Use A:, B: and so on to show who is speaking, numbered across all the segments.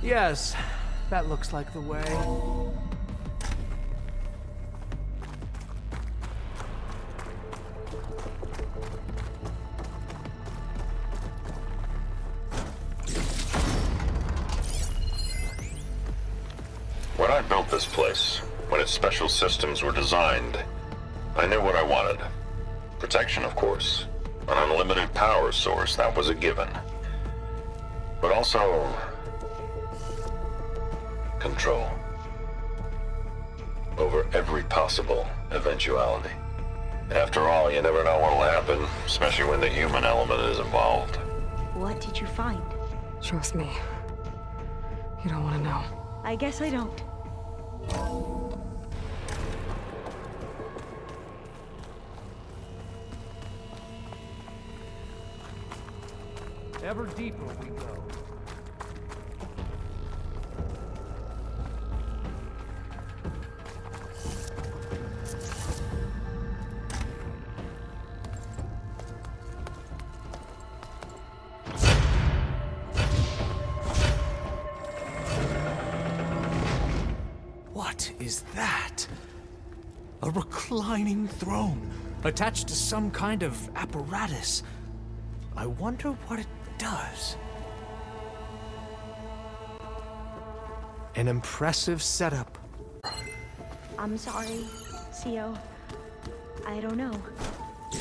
A: Yes, that looks like the way.
B: When I built this place, when its special systems were designed, I knew what I wanted. Protection, of course. An unlimited power source, that was a given. But also... control. Over every possible eventuality. After all, you never know what'll happen, especially when the human element is involved.
C: What did you find?
D: Trust me. You don't want to know.
C: I guess I don't.
A: Ever deeper we go. What is that? A reclining throne, attached to some kind of apparatus. I wonder what it does. An impressive setup.
C: I'm sorry, CO. I don't know.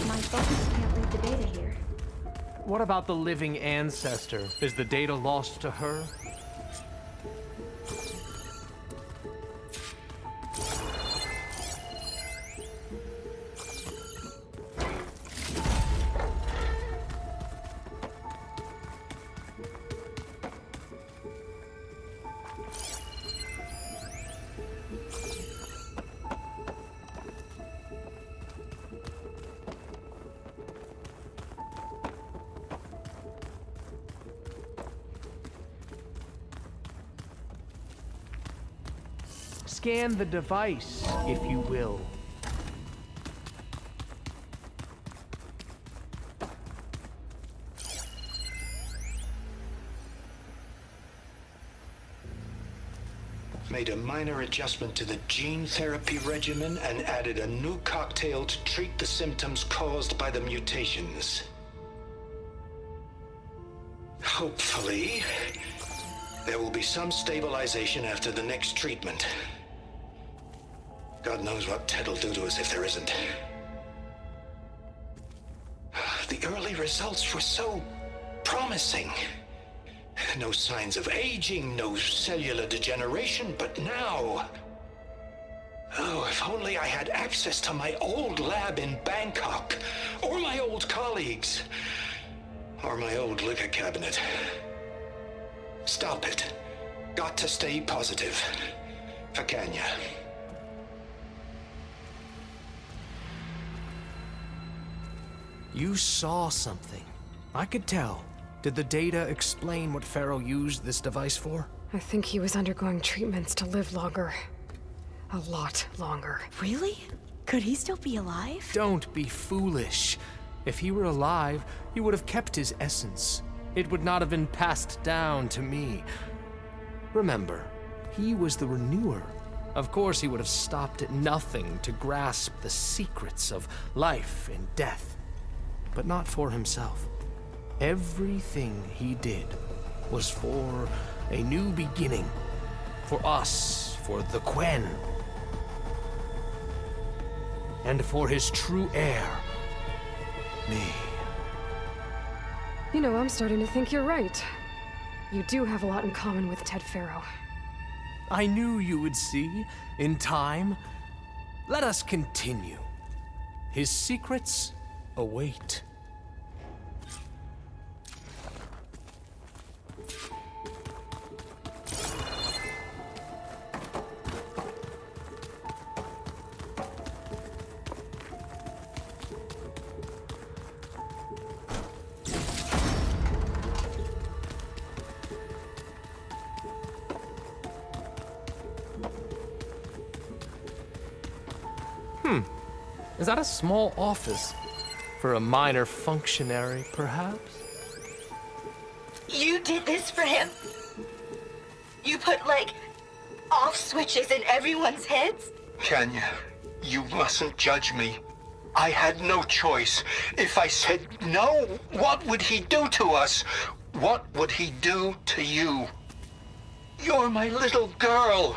C: My focus can't read the data here.
A: What about the living ancestor? Is the data lost to her? Scan the device, if you will.
E: Made a minor adjustment to the gene therapy regimen and added a new cocktail to treat the symptoms caused by the mutations. Hopefully, there will be some stabilization after the next treatment. God knows what Ted'll do to us if there isn't. The early results were so promising. No signs of aging, no cellular degeneration, but now... Oh, if only I had access to my old lab in Bangkok, or my old colleagues, or my old liquor cabinet. Stop it. Got to stay positive. Fakanya.
A: You saw something. I could tell. Did the data explain what Faro used this device for?
D: I think he was undergoing treatments to live longer. A lot longer.
C: Really? Could he still be alive?
A: Don't be foolish. If he were alive, he would have kept his essence. It would not have been passed down to me. Remember, he was the renewer. Of course, he would have stopped at nothing to grasp the secrets of life and death. But not for himself. Everything he did was for a new beginning. For us, for the Quen. And for his true heir, me.
D: You know, I'm starting to think you're right. You do have a lot in common with Ted Faro.
A: I knew you would see, in time. Let us continue. His secrets await. Is that a small office? For a minor functionary, perhaps?
F: You did this for him? You put, like, off switches in everyone's heads?
E: Kenya, you mustn't judge me. I had no choice. If I said no, what would he do to us? What would he do to you? You're my little girl.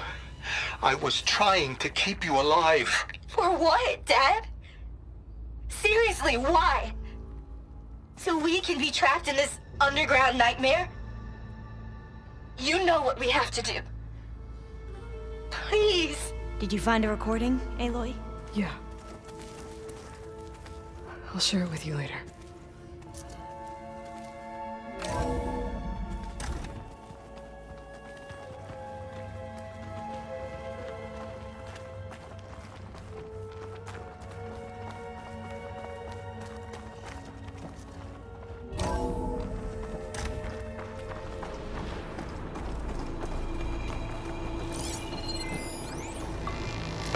E: I was trying to keep you alive.
F: For what, Dad? Seriously, why? So we can be trapped in this underground nightmare? You know what we have to do. Please.
C: Did you find a recording, Aloy?
D: Yeah. I'll share it with you later.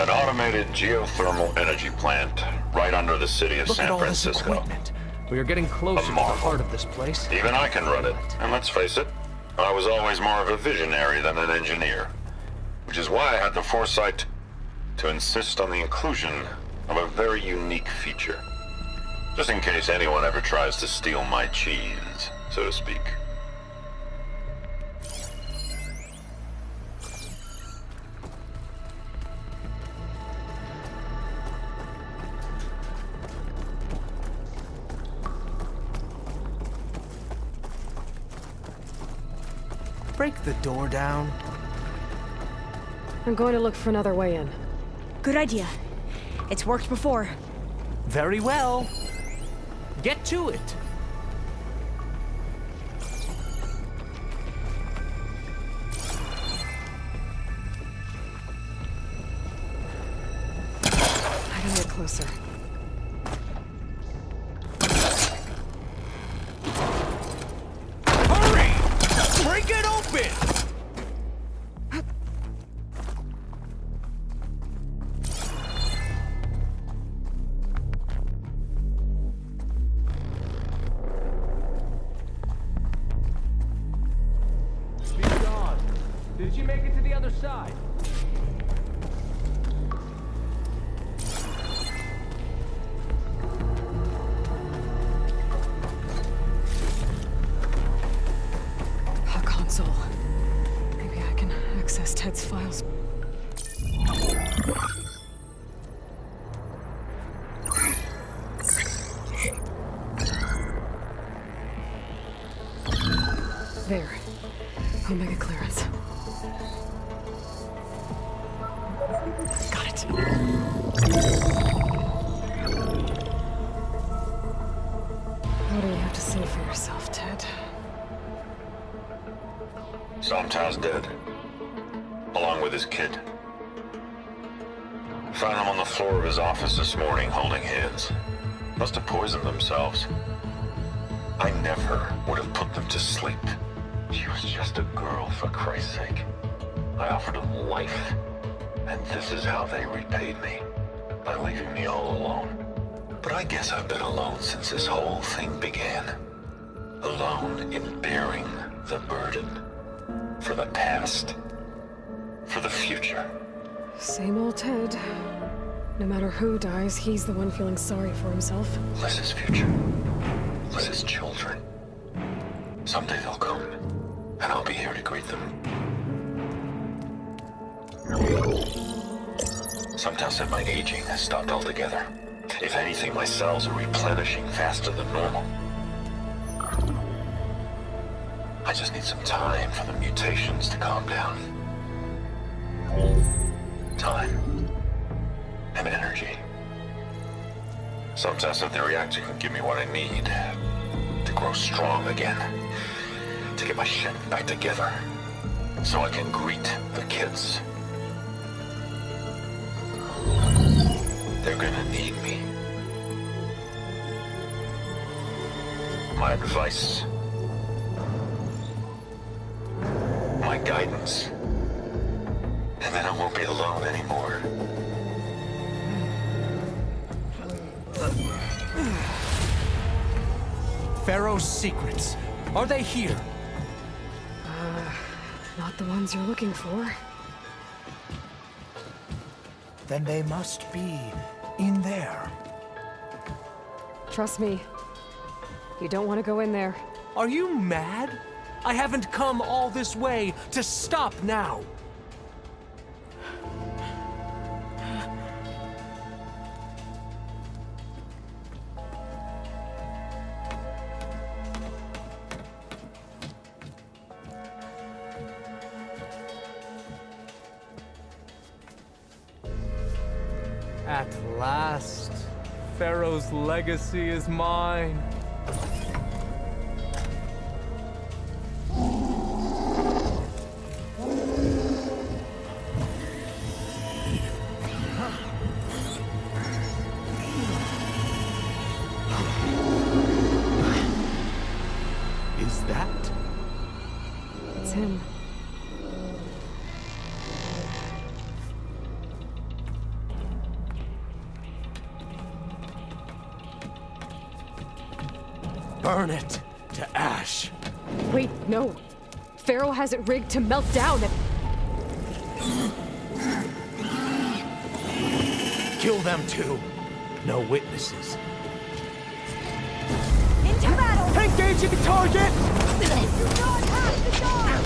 B: An automated geothermal energy plant right under the city of
A: Look at
B: San
A: all this
B: Francisco.
A: equipment. We are getting closer to the
B: marvel.
A: heart of this place.
B: Even I can run it. And let's face it, I was always more of a visionary than an engineer. Which is why I had the foresight to insist on the inclusion of a very unique feature. Just in case anyone ever tries to steal my cheese, so to speak.
A: Break the door down.
D: I'm going to look for another way in.
C: Good idea. It's worked before.
A: Very well. Get to it.
D: I gotta get closer.
A: Hurry! Break it open! She's gone. Did she make it to the other side?
D: A console. Maybe I can access Ted's files. There. Omega clearance. Got it. What do you have to say for yourself, Ted?
B: Somto's dead. Along with his kid. Found them on the floor of his office this morning, holding hands. Must have poisoned themselves. I never would have put them to sleep. She was just a girl, for Christ's sake. I offered them life, and this is how they repaid me, by leaving me all alone. But I guess I've been alone since this whole thing began. Alone in bearing the burden. For the past. For the future.
D: Same old Ted. No matter who dies, he's the one feeling sorry for himself.
B: Liz's future. Liz's children. Someday they'll come, and I'll be here to greet them. Sometimes said my aging has stopped altogether. If anything, my cells are replenishing faster than normal. I just need some time for the mutations to calm down. Time. And energy. Sometimes if the reactor can give me what I need to grow strong again. To get my shit back together. So I can greet the kids. They're gonna need me. My advice. My guidance. And then I won't be alone anymore.
A: Faro's secrets. Are they here?
D: Not the ones you're looking for.
A: Then they must be in there.
D: Trust me. You don't want to go in there.
A: Are you mad? I haven't come all this way to stop now. At last, Faro's legacy is mine. Is that?
D: It's him.
A: Burn it to ash.
D: Wait, no. Faro has it rigged to melt down and...
A: Kill them too. No witnesses.
F: Into battle!
A: Engaging the target!
F: Do not have the dog!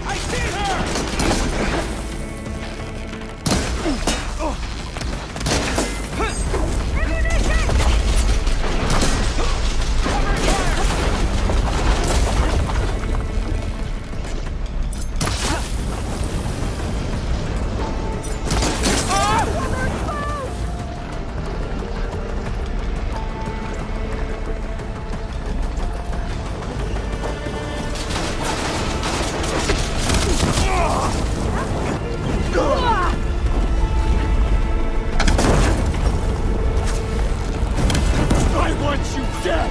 A: I see her! I want you dead!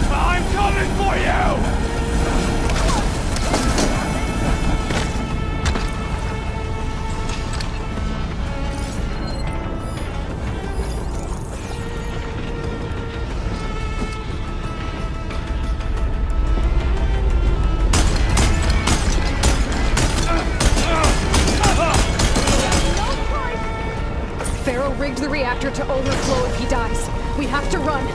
A: I'm coming for you!
D: Faro rigged the reactor to overflow if he dies. We have to run.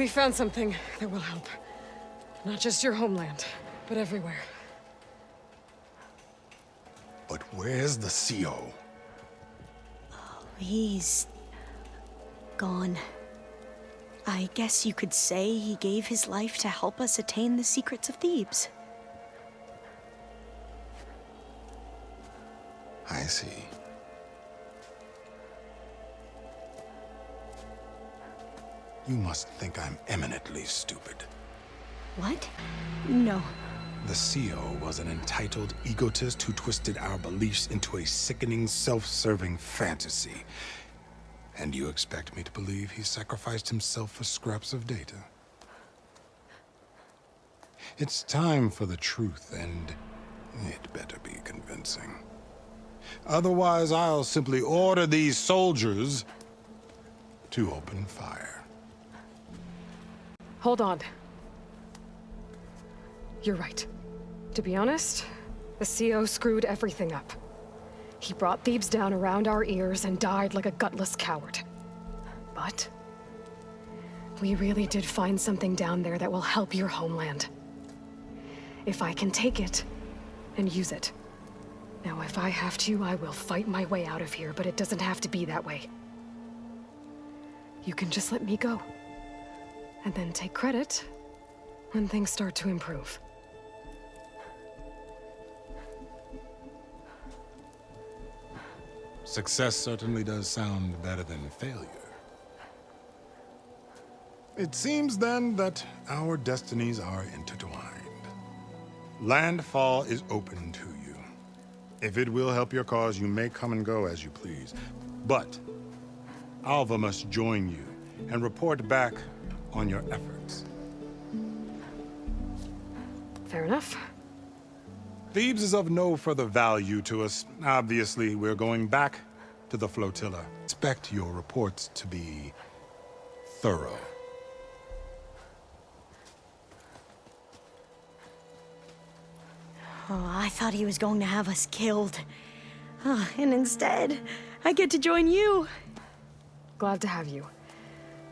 D: We found something that will help. Not just your homeland, but everywhere.
G: But where's the CO?
C: He's gone. I guess you could say he gave his life to help us attain the secrets of Thebes.
G: I see. You must think I'm eminently stupid.
C: What? No.
G: The CO was an entitled egotist who twisted our beliefs into a sickening, self-serving fantasy. And you expect me to believe he sacrificed himself for scraps of data? It's time for the truth, and it better be convincing. Otherwise, I'll simply order these soldiers to open fire.
D: Hold on. You're right. To be honest, the CO screwed everything up. He brought Thebes down around our ears and died like a gutless coward. But we really did find something down there that will help your homeland. If I can take it and use it. Now, if I have to, I will fight my way out of here, but it doesn't have to be that way. You can just let me go. And then take credit when things start to improve.
G: Success certainly does sound better than failure. It seems then that our destinies are intertwined. Landfall is open to you. If it will help your cause, you may come and go as you please. But Alva must join you and report back on your efforts.
D: Fair enough.
G: Thebes is of no further value to us. Obviously, we're going back to the flotilla. Expect your reports to be thorough.
C: Oh, I thought he was going to have us killed. And instead, I get to join you.
D: Glad to have you.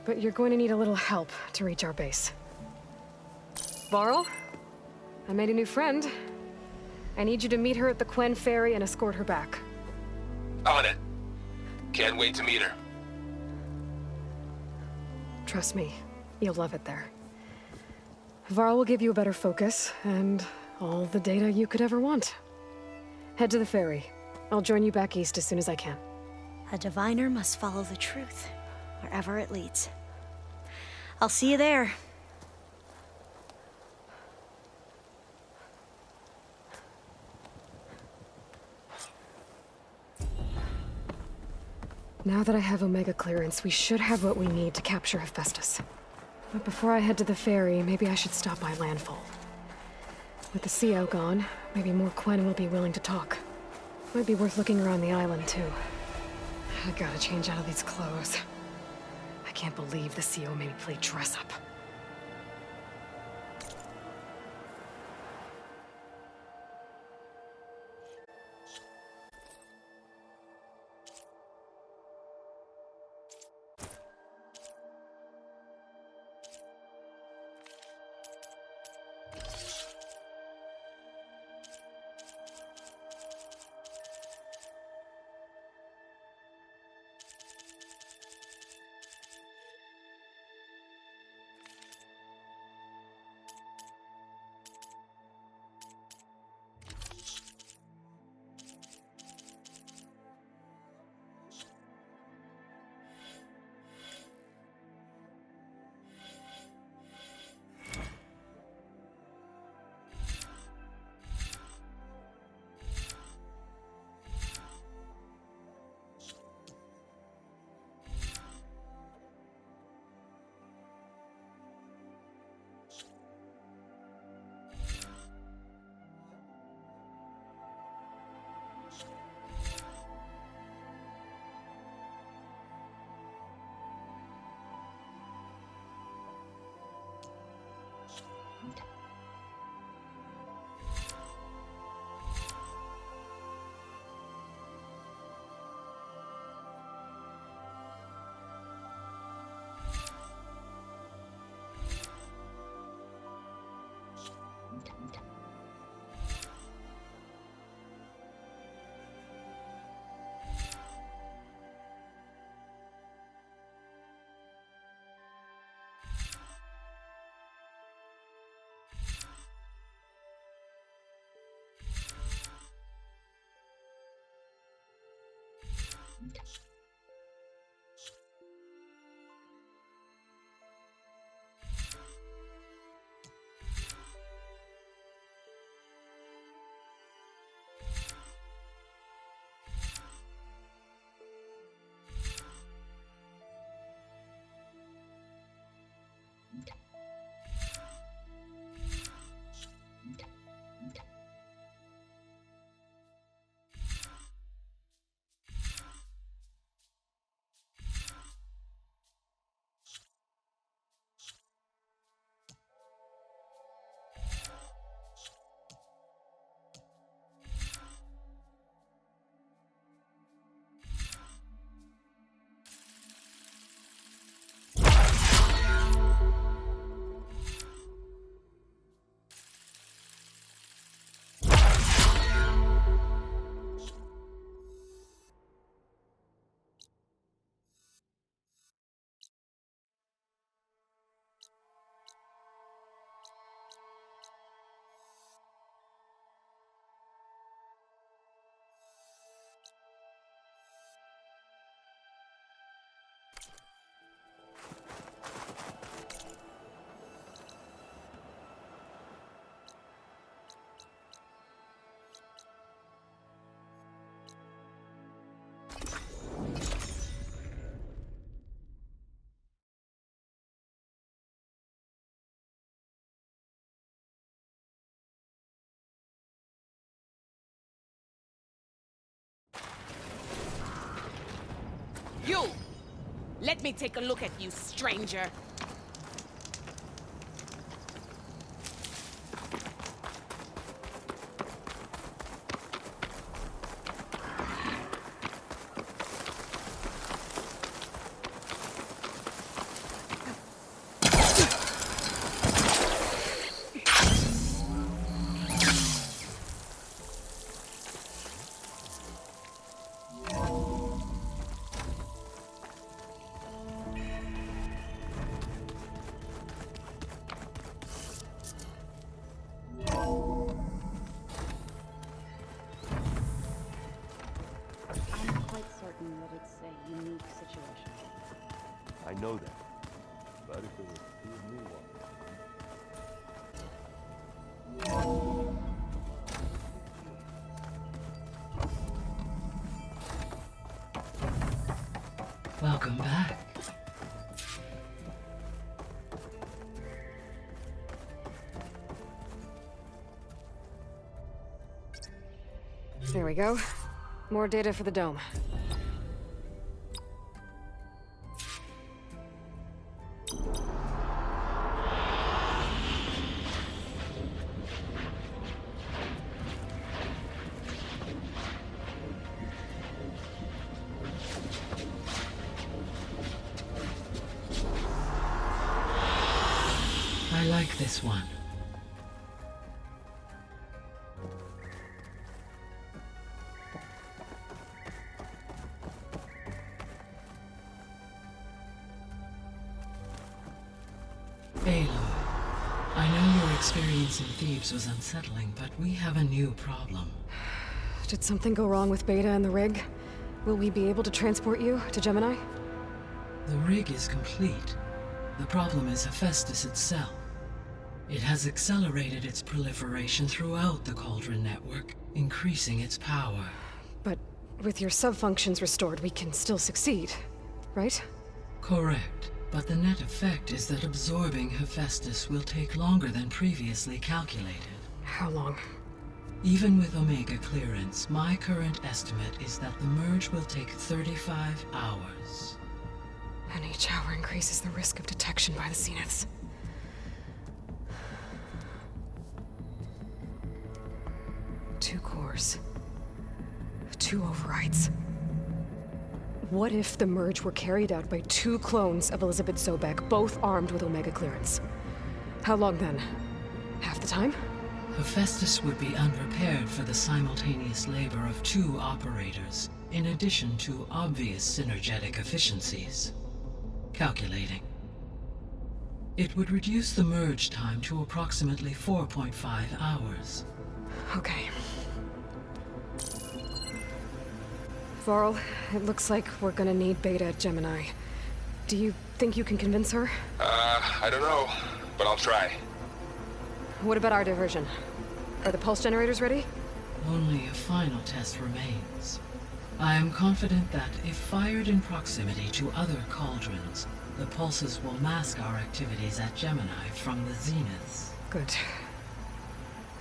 D: But you're going to need a little help to reach our base. Varl, I made a new friend. I need you to meet her at the Quen Ferry and escort her back.
H: On it. Can't wait to meet her.
D: Trust me, you'll love it there. Varl will give you a better focus, and all the data you could ever want. Head to the ferry. I'll join you back east as soon as I can.
C: A diviner must follow the truth, wherever it leads. I'll see you there.
D: Now that I have Omega clearance, we should have what we need to capture HEPHAESTUS. But before I head to the ferry, maybe I should stop by Landfall. With the CO gone, maybe more Quen will be willing to talk. Might be worth looking around the island, too. I gotta change out of these clothes. I can't believe the CO made me play dress up.
I: Let me take a look at you, stranger.
J: I know that. But if there were two new ones.
K: Welcome back.
D: There we go. More data for the dome.
K: I like this one. Aloy, I know your experience in Thebes was unsettling, but we have a new problem.
D: Did something go wrong with Beta and the rig? Will we be able to transport you to Gemini?
K: The rig is complete. The problem is HEPHAESTUS itself. It has accelerated its proliferation throughout the Cauldron network, increasing its power.
D: But with your sub-functions restored, we can still succeed, right?
K: Correct. But the net effect is that absorbing HEPHAESTUS will take longer than previously calculated.
D: How long?
K: Even with Omega clearance, my current estimate is that the merge will take 35 hours.
D: And each hour increases the risk of detection by the Zeniths. Two cores. Two overrides. What if the merge were carried out by two clones of Elizabeth Sobek, both armed with Omega clearance? How long then? Half the time?
K: HEPHAESTUS would be unprepared for the simultaneous labor of two operators, in addition to obvious synergetic efficiencies. Calculating. It would reduce the merge time to approximately 4.5 hours.
D: Okay. Varl, it looks like we're gonna need Beta at Gemini. Do you think you can convince her?
H: I don't know, but I'll try.
D: What about our diversion? Are the pulse generators ready?
K: Only a final test remains. I am confident that if fired in proximity to other cauldrons, the pulses will mask our activities at Gemini from the Zeniths.
D: Good.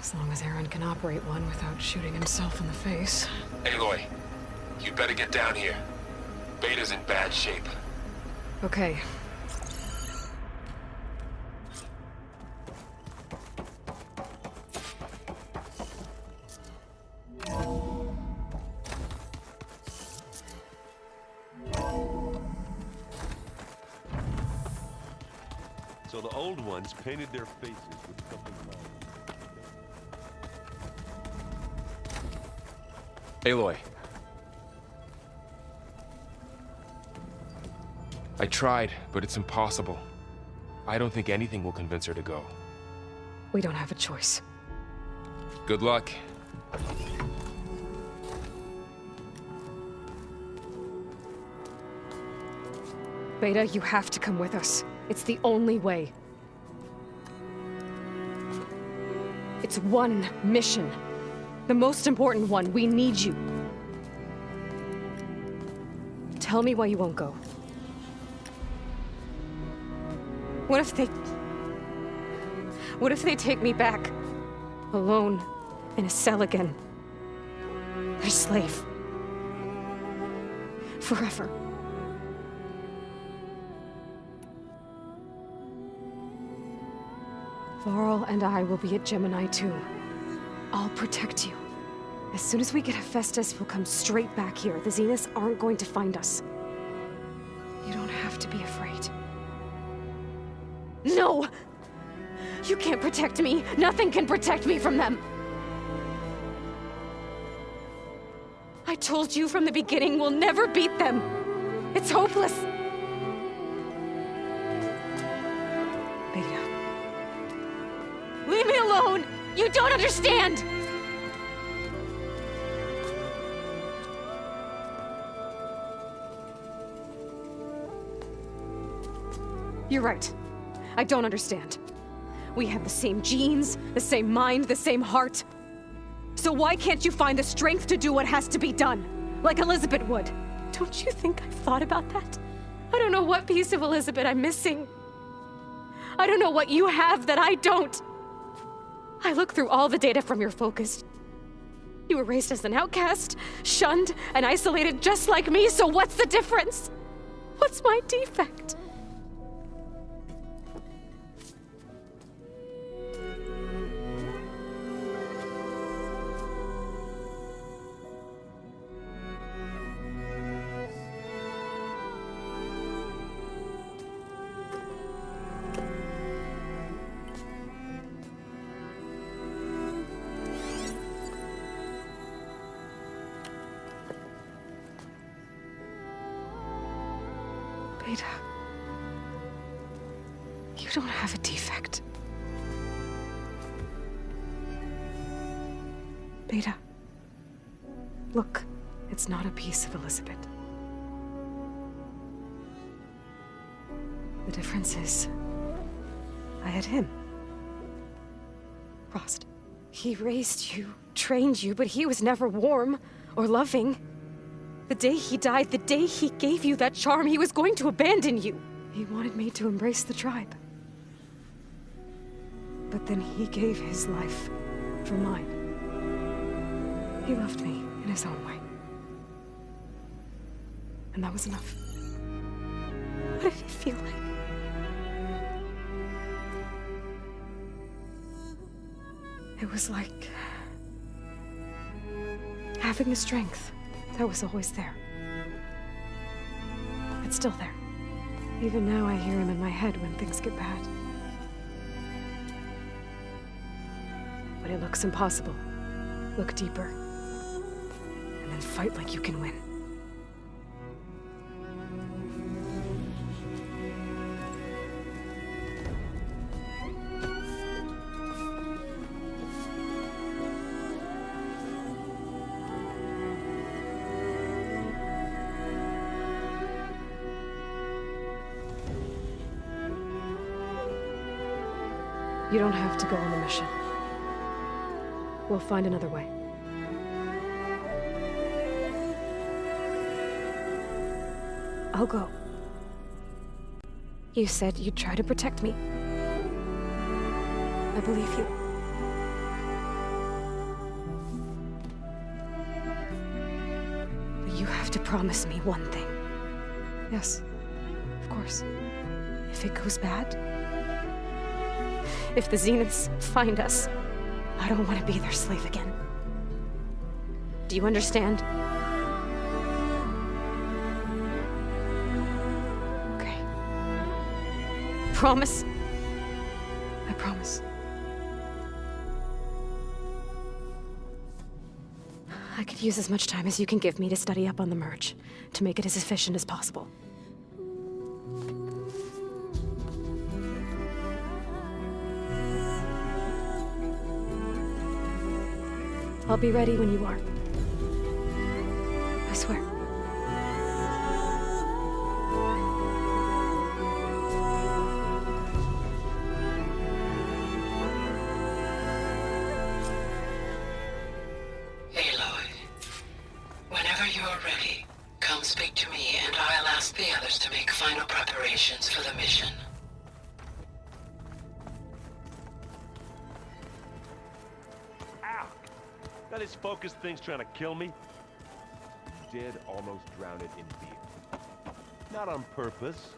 D: As long as Aaron can operate one without shooting himself in the face.
H: Aloy, you better get down here. Beta's in bad shape.
D: Okay.
J: So the old ones painted their faces with something
L: Aloy. I tried, but it's impossible. I don't think anything will convince her to go.
D: We don't have a choice.
L: Good luck.
D: Beta, you have to come with us. It's the only way. It's one mission. The most important one. We need you. Tell me why you won't go. What if they take me back? Alone, in a cell again. Their slave. Forever. Faro and I will be at Gemini too. I'll protect you. As soon as we get HEPHAESTUS, we'll come straight back here. The Zeniths aren't going to find us. You don't have to be afraid. No! You can't protect me. Nothing can protect me from them. I told you from the beginning we'll never beat them. It's hopeless. Beta. Leave me alone! You don't understand! You're right. I don't understand. We have the same genes, the same mind, the same heart. So why can't you find the strength to do what has to be done? Like Elizabeth would. Don't you think I've thought about that? I don't know what piece of Elizabeth I'm missing. I don't know what you have that I don't. I look through all the data from your focus. You were raised as an outcast, shunned, and isolated just like me, so what's the difference? What's my defect? Beta, you don't have a defect. Beta, look, it's not a piece of Elizabeth. The difference is, I had him. Frost. He raised you, trained you, but he was never warm or loving. The day he died, the day he gave you that charm, he was going to abandon you. He wanted me to embrace the tribe. But then he gave his life for mine. He loved me in his own way. And that was enough. What did it feel like? It was like having the strength that was always there. It's still there. Even now I hear him in my head when things get bad. When it looks impossible, look deeper. And then fight like you can win. You don't have to go on the mission. We'll find another way. I'll go. You said you'd try to protect me. I believe you. But you have to promise me one thing. Yes, of course. If it goes bad, if the Zeniths find us, I don't want to be their slave again. Do you understand? Okay. Promise? I promise. I could use as much time as you can give me to study up on the merge, to make it as efficient as possible. I'll be ready when you are. I swear.
M: Aloy, whenever you're ready, come speak to me and I'll ask the others to make final preparations for the mission.
J: That this focus thing's trying to kill me? You did almost drown it in beer. Not on purpose.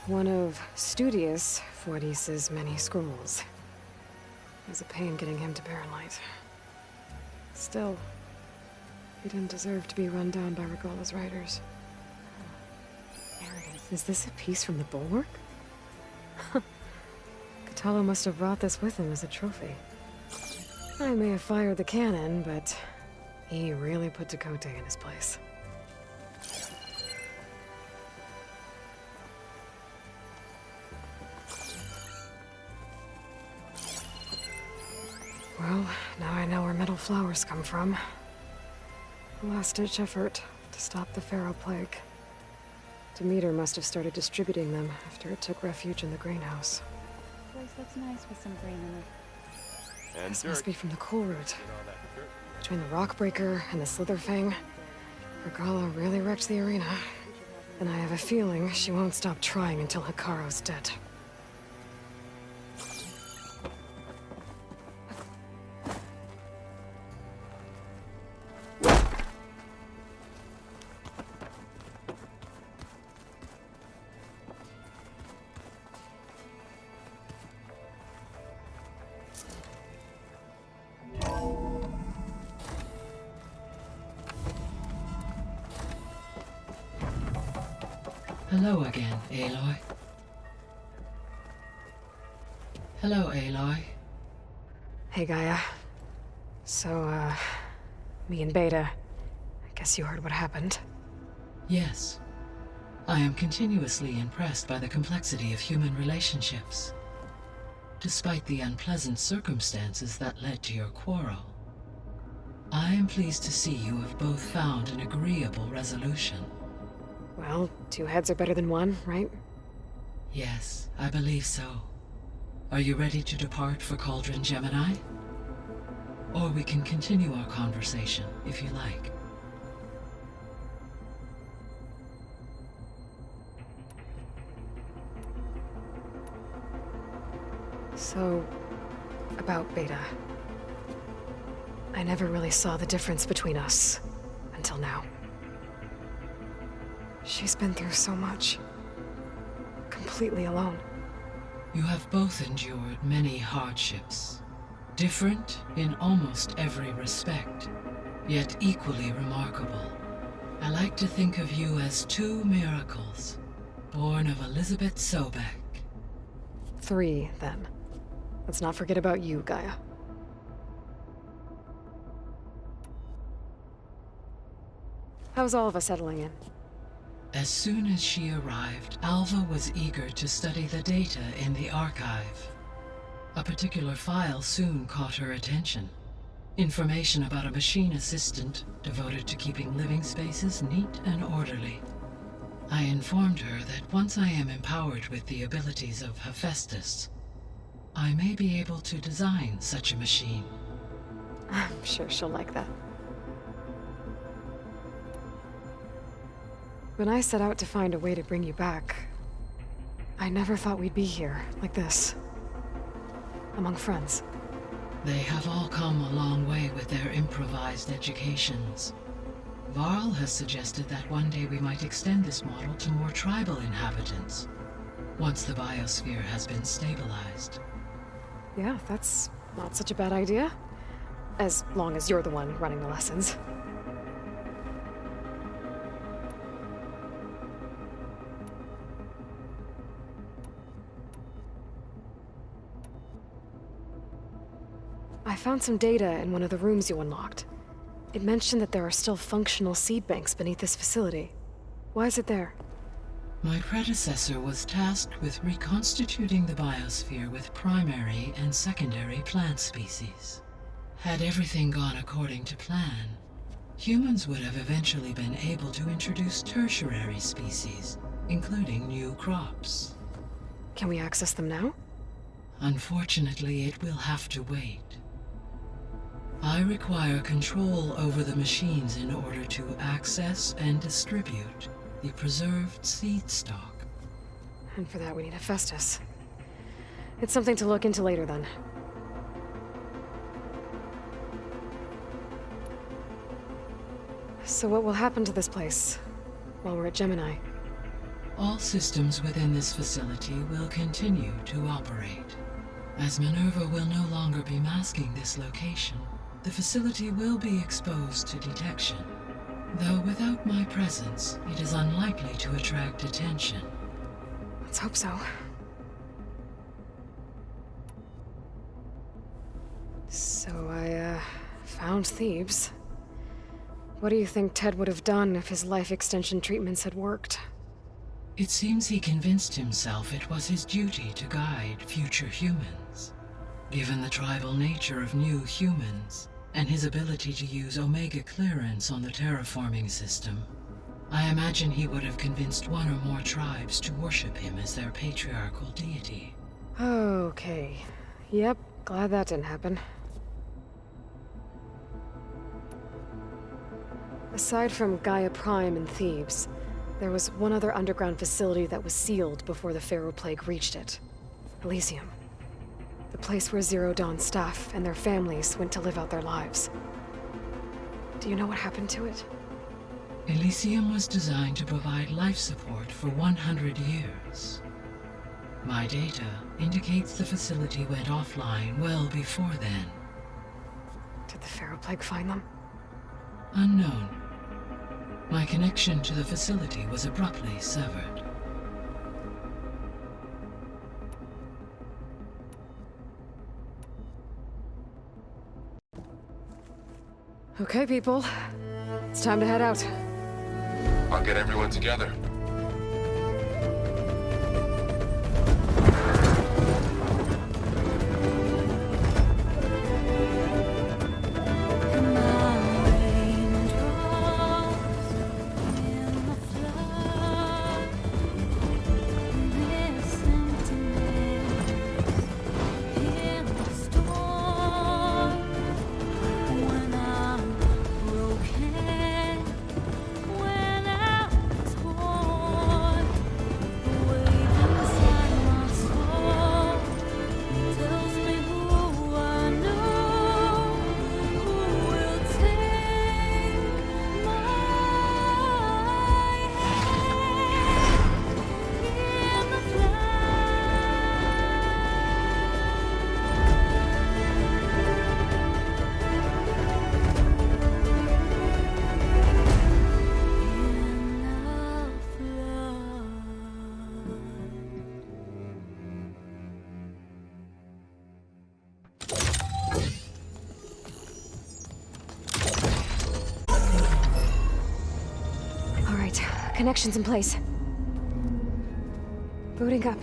D: One of Studious Fuadis's many scrolls. It was a pain getting him to Barren Light. Still, he didn't deserve to be run down by Regala's riders. There it is. Is this a piece from the bulwark? Katalo must have brought this with him as a trophy. I may have fired the cannon, but he really put Dakota in his place. Well, now I know where metal flowers come from. A last-ditch effort to stop the Faro plague. Demeter must have started distributing them after it took refuge in the greenhouse.
N: Place looks nice with some green in it.
J: And
D: This must be from the coal route. Between the Rockbreaker and the Slitherfang, Regala really wrecked the arena. And I have a feeling she won't stop trying until Hikaru's dead.
K: Hello again, Aloy. Hello, Aloy.
D: Hey, Gaia. So, me and Beta, I guess you heard what happened.
K: Yes. I am continuously impressed by the complexity of human relationships. Despite the unpleasant circumstances that led to your quarrel, I am pleased to see you have both found an agreeable resolution.
D: Well, two heads are better than one, right?
K: Yes, I believe so. Are you ready to depart for Cauldron Gemini? Or we can continue our conversation, if you like.
D: So, about Beta. I never really saw the difference between us, until now. She's been through so much. Completely alone.
K: You have both endured many hardships. Different in almost every respect, yet equally remarkable. I like to think of you as two miracles, born of Elizabeth Sobek.
D: 3, then. Let's not forget about you, Gaia. How's all of us settling in?
K: As soon as she arrived, Alva was eager to study the data in the archive. A particular file soon caught her attention. Information about a machine assistant devoted to keeping living spaces neat and orderly. I informed her that once I am empowered with the abilities of HEPHAESTUS, I may be able to design such a machine.
D: I'm sure she'll like that. When I set out to find a way to bring you back, I never thought we'd be here, like this. Among friends.
K: They have all come a long way with their improvised educations. Varl has suggested that one day we might extend this model to more tribal inhabitants, once the biosphere has been stabilized.
D: Yeah, that's not such a bad idea. As long as you're the one running the lessons. I found some data in one of the rooms you unlocked. It mentioned that there are still functional seed banks beneath this facility. Why is it there?
K: My predecessor was tasked with reconstituting the biosphere with primary and secondary plant species. Had everything gone according to plan, humans would have eventually been able to introduce tertiary species, including new crops.
D: Can we access them now?
K: Unfortunately, it will have to wait. I require control over the machines in order to access and distribute the preserved seed stock.
D: And for that we need HEPHAESTUS. It's something to look into later then. So what will happen to this place while we're at Gemini?
K: All systems within this facility will continue to operate. As Minerva will no longer be masking this location, the facility will be exposed to detection. Though without my presence, it is unlikely to attract attention.
D: Let's hope so. So I, found Thebes. What do you think Ted would have done if his life extension treatments had worked?
K: It seems he convinced himself it was his duty to guide future humans. Given the tribal nature of new humans, and his ability to use Omega clearance on the terraforming system, I imagine he would have convinced one or more tribes to worship him as their patriarchal deity.
D: Okay. Yep, glad that didn't happen. Aside from Gaia Prime and Thebes, there was one other underground facility that was sealed before the Faro Plague reached it. Elysium. The place where Zero Dawn staff and their families went to live out their lives. Do you know what happened to it?
K: Elysium was designed to provide life support for 100 years. My data indicates the facility went offline well before then.
D: Did the Faro Plague find them?
K: Unknown. My connection to the facility was abruptly severed.
D: Okay, people. It's time to head out.
H: I'll get everyone together.
D: Connections in place. Booting up.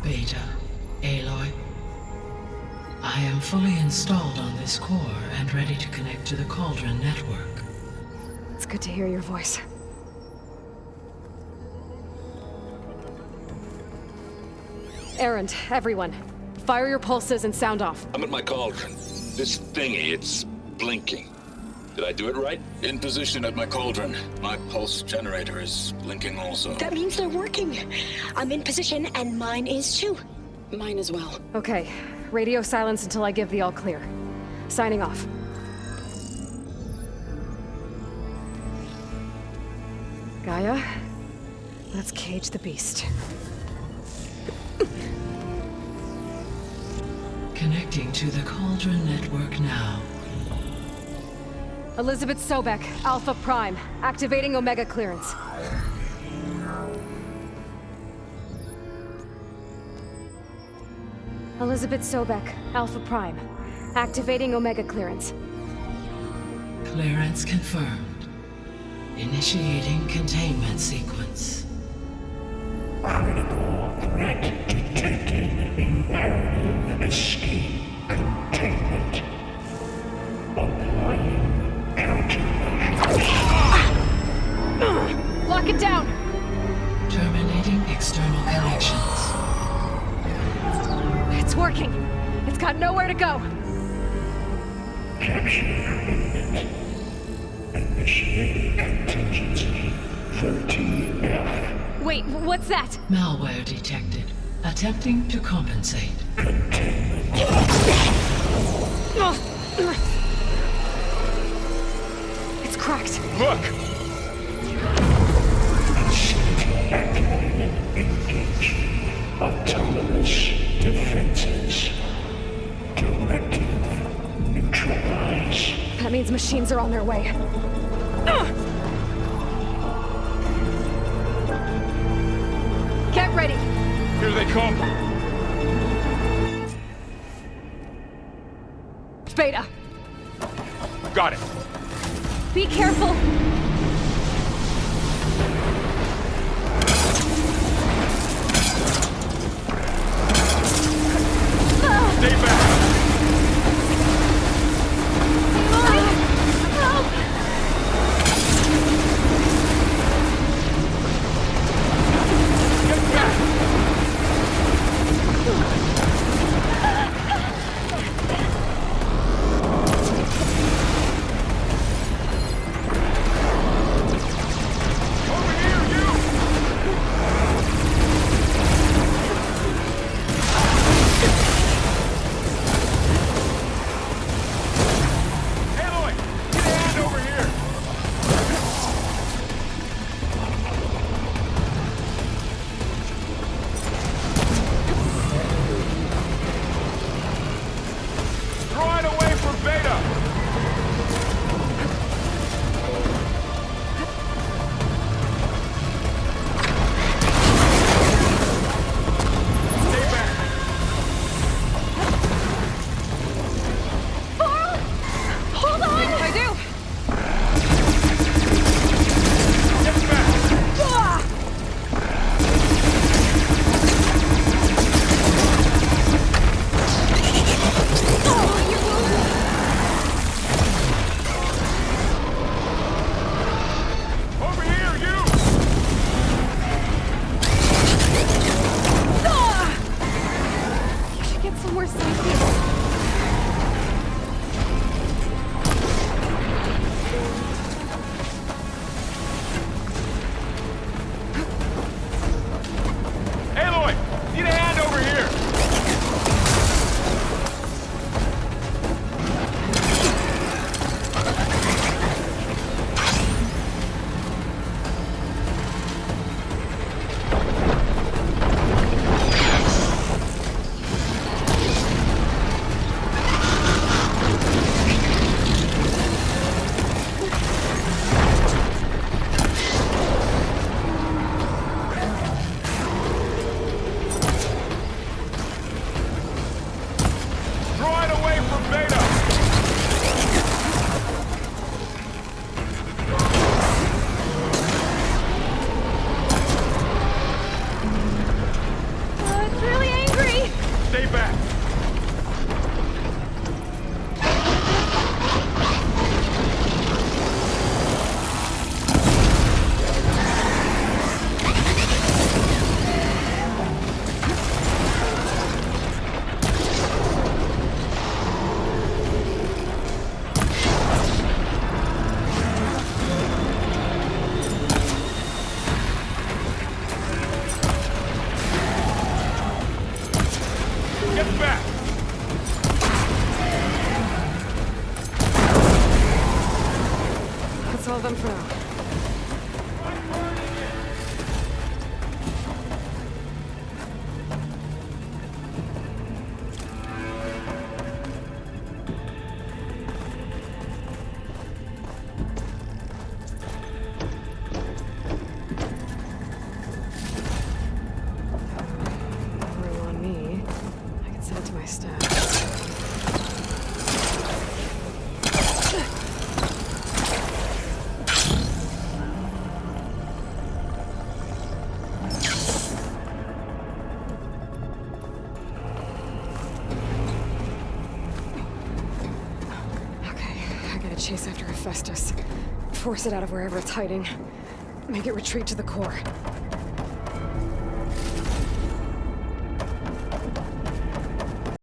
K: Beta, Aloy. I am fully installed on this core and ready to connect to the Cauldron network.
D: It's good to hear your voice. Errand, everyone. Fire your pulses and sound off.
O: I'm at my cauldron. This thingy, it's blinking. Did I do it right? In position at my cauldron. My pulse generator is blinking also.
C: That means they're working. I'm in position, and mine is too.
M: Mine as well.
D: Okay. Radio silence until I give the all clear. Signing off. Gaia, let's cage the beast.
K: Connecting to the Cauldron network now.
D: Elizabeth Sobek, Alpha Prime, activating Omega clearance. Elizabeth Sobek, Alpha Prime, activating Omega clearance.
K: Clearance confirmed. Initiating containment sequence.
E: Critical threat detected. Imperative escape containment. Applying
D: Lock it down!
K: Terminating external connections.
D: It's working! It's got nowhere to go!
E: Capture imminent. Initiating contingency 13F.
D: Wait, what's that?
K: Malware detected. Attempting to compensate.
D: It's cracked.
O: Look!
E: Autonomous defenses. Directive neutralize.
D: That means machines are on their way. Get ready!
O: Here they come!
D: Beta!
L: Got it.
D: Be careful!
O: Stay back!
D: them for now. Chase after HEPHAESTUS. Force it out of wherever it's hiding. Make it retreat to the core.